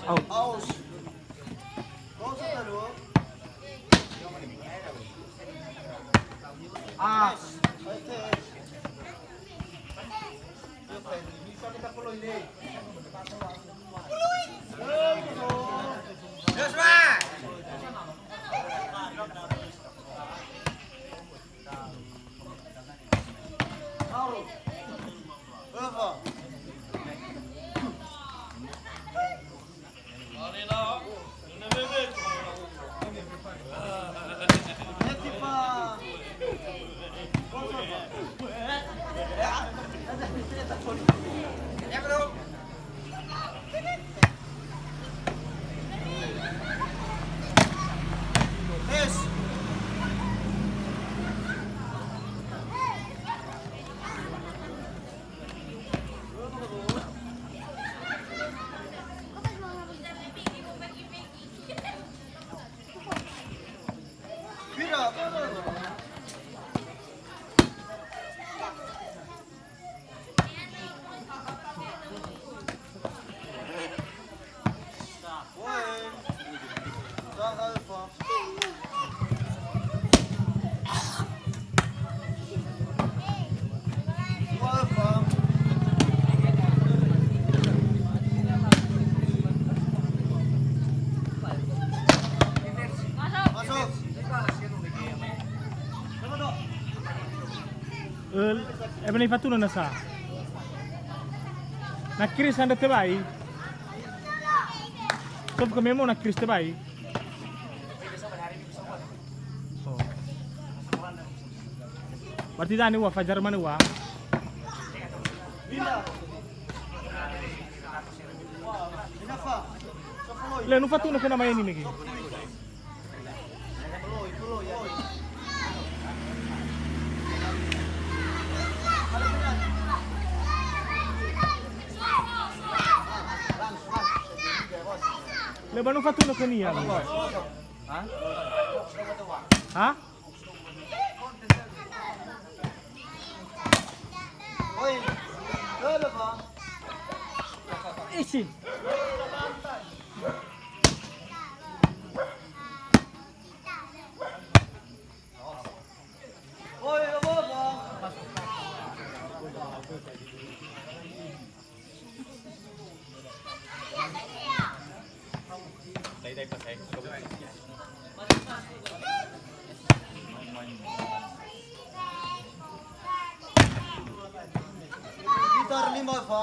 Out. Aus. Kau sudah dulu. Ah. Ebben hai fatto una sa. Na Chris andate vai? Sob kami mo na Chris te vai? Oh. Berarti tani wa fajar mana wa? Le non fatto uno che non mai ni miki. Le hanno fatto uno con Ian. Ah? Oi, dove va? Sì. Oi, dove va? Đây có thể Gitar 5 fa.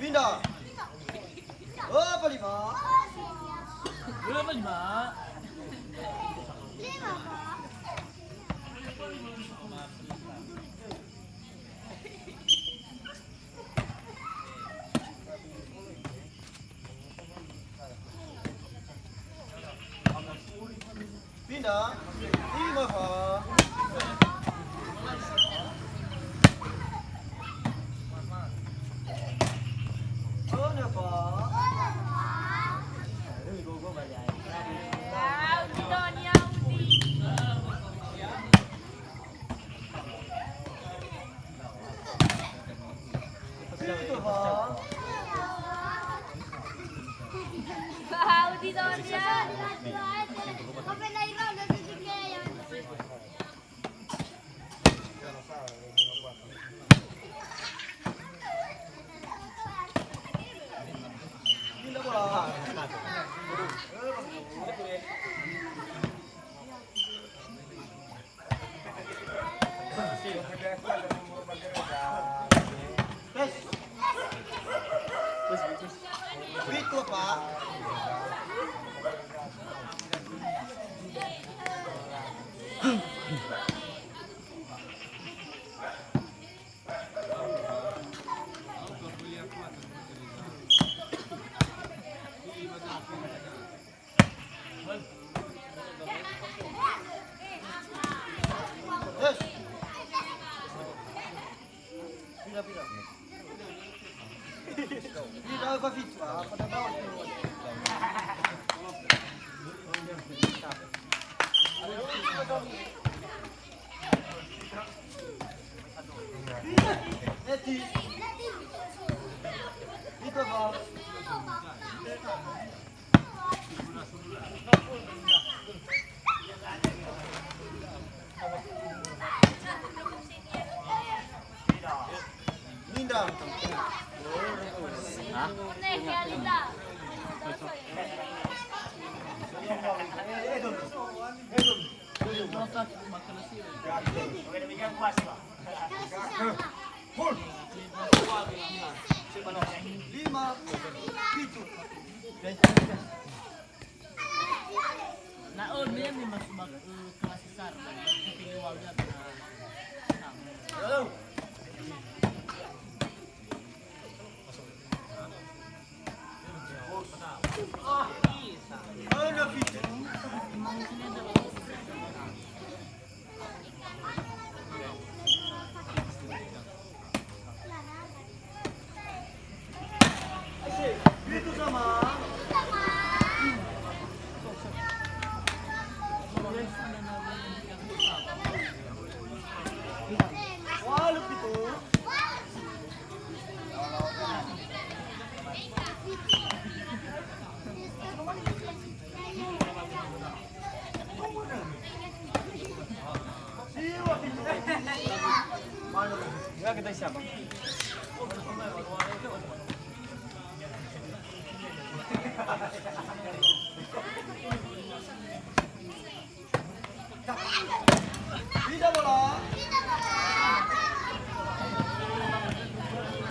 Pindah. Oh, apa lima? Berapa lima? Pindah. 5 fa. Oh, ne fa. Itu, Pak. Pindah ke Fitwa, pada bawah. Eti. Itu apa? Linda. Lima, pitu. Naon niya may mas kelas besar. Pilih uangnya. Halo. Ada pitu. Pitu sama. Walu pitu. Siwa pitu. Mana? Ya kita siapa? Tidak bola.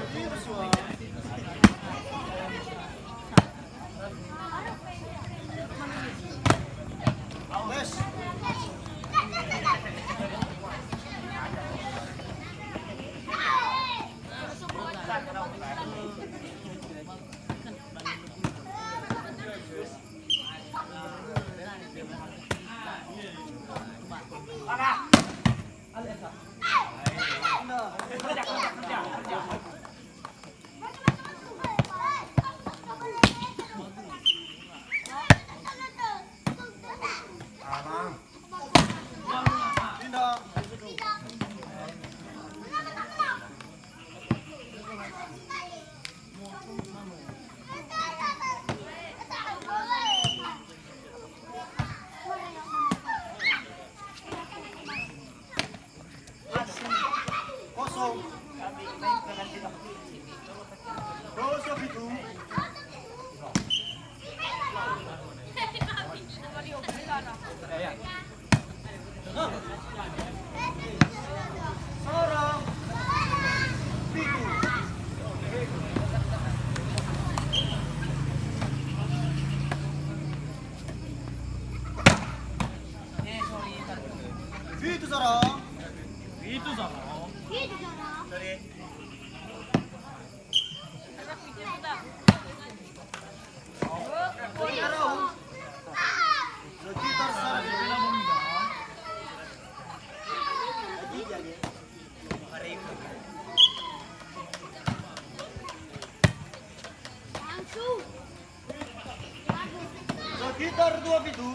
Ini semua. Yes. Pindah. Kosong. Kosong pitu. Seorang pitu. Pitu seorang. Itu sama. Sekitar sana. Sekitar dua pitu.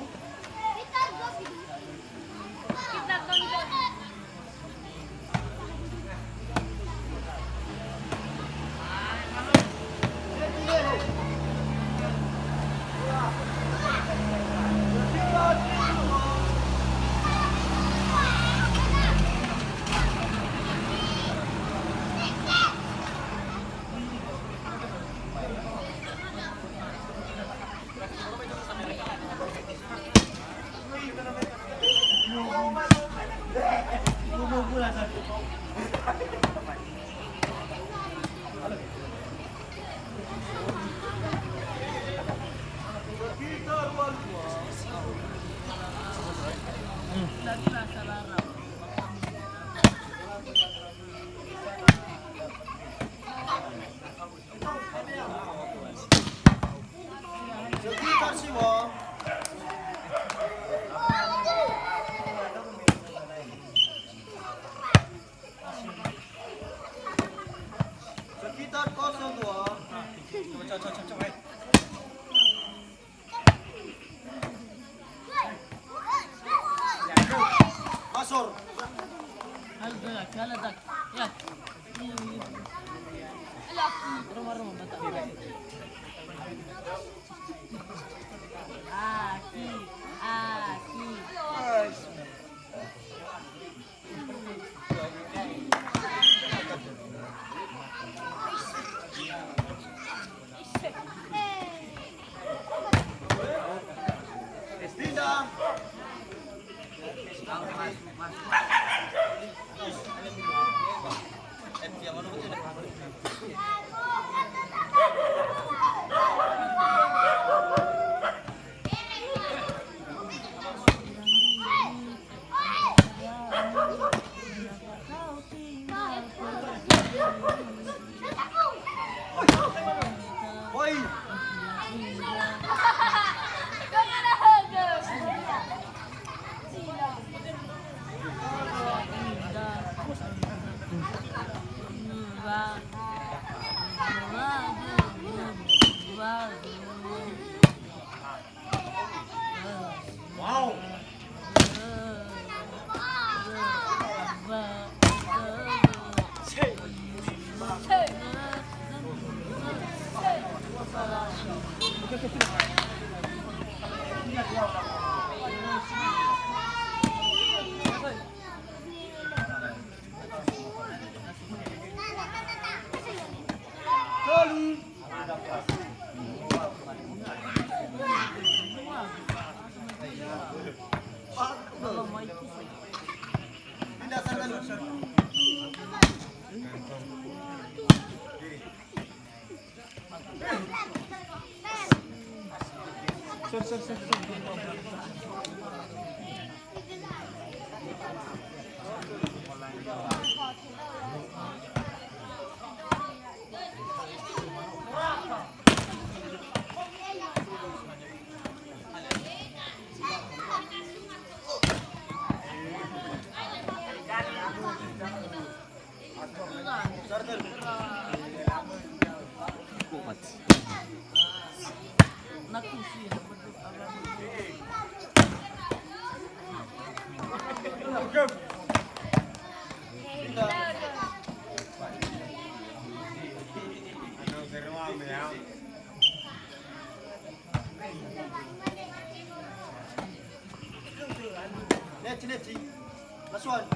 Sekitar siwa. Sekitar 02. Coba, coba, coba. Masur. Haladak. Ya. Rumah-rumah bata. Aki. Destinda. Oi. Wow. Pindah sana dulu. Sir. Neti. Last one.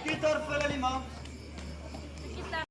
Titor, fala limão.